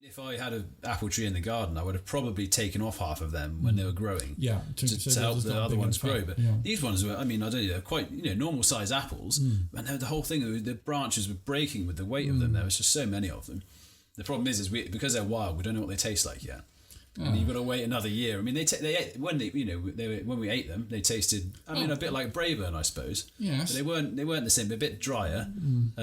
If I had an apple tree in the garden, I would have probably taken off half of them when they were growing. Yeah, to help the other ones grow. But these ones were, I don't know, they're quite normal size apples, and the whole thing, the branches were breaking with the weight of them. There was just so many of them. The problem is because they're wild, we don't know what they taste like yet. And you've got to wait another year. I mean, when we ate them, they tasted. A bit like Braeburn, I suppose. Yes, but they weren't the same. They're a bit drier. So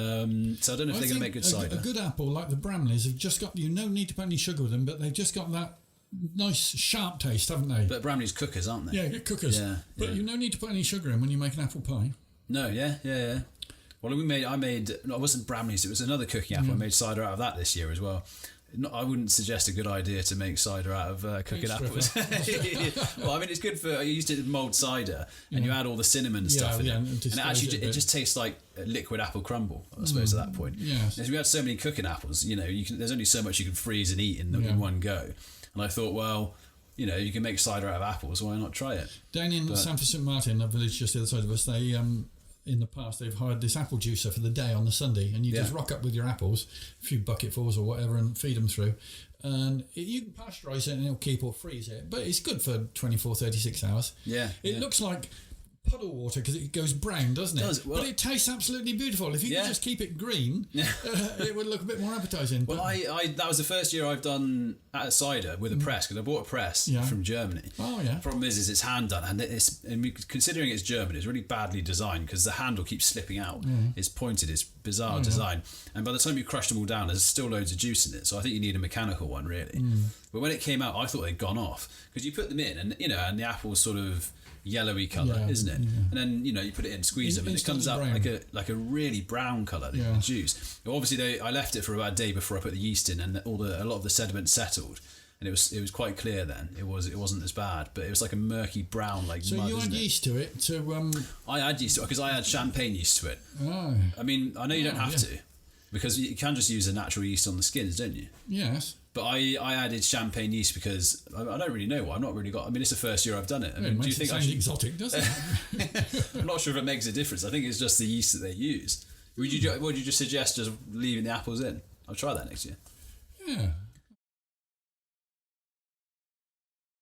I don't know if they're going to make good cider. A good apple like the Bramleys have just got. No need to put any sugar with them, but they've just got that nice sharp taste, haven't they? But Bramley's cookers, aren't they? Yeah, cookers. Yeah, but you no need to put any sugar in when you make an apple pie. No, yeah. Well, it wasn't Bramley's. It was another cooking apple. I made cider out of that this year as well. I wouldn't suggest a good idea to make cider out of cooking apples. Well, it's good for. I used it in mulled cider, and you add all the cinnamon stuff in it, and it just tastes like liquid apple crumble, I suppose, at that point. Yes. As we had so many cooking apples, there's only so much you can freeze and eat in one go. And I thought, well, you can make cider out of apples. Why not try it? Down in Sanford St Martin, a village just the other side of us, they in the past they've hired this apple juicer for the day on the Sunday, and you just rock up with your apples, a few bucketfuls or whatever, and feed them through, and you can pasteurise it and it'll keep or freeze it, but it's good for 24, 36 hours. It looks like puddle water because it goes brown, doesn't it? Well, but it tastes absolutely beautiful. If you can just keep it green, it would look a bit more appetising. Well, I that was the first year I've done cider with a press, because I bought a press from Germany. Oh yeah. Problem is it's hand done, and considering it's German, it's really badly designed because the handle keeps slipping out. It's pointed, it's bizarre design, and by the time you crush them all down, there's still loads of juice in it. So I think you need a mechanical one really. But when it came out, I thought they'd gone off, because you put them in, and and the apple's sort of yellowy colour, isn't it? And then you put it in, squeeze them, and it comes out brown. like a really brown colour, the juice. Obviously, I left it for about a day before I put the yeast in, and a lot of the sediment settled, and it was quite clear then. It wasn't as bad, but it was like a murky brown, like so mud. So you had yeast to it to. I had yeast to it because I had champagne yeast to it. Oh. I know you don't have to, because you can just use the natural yeast on the skins, don't you? Yes. But I added champagne yeast because I don't really know why. I've not really got. It's the first year I've done it. It makes it sound exotic, doesn't it? I'm not sure if it makes a difference. I think it's just the yeast that they use. Would you just suggest just leaving the apples in? I'll try that next year. Yeah.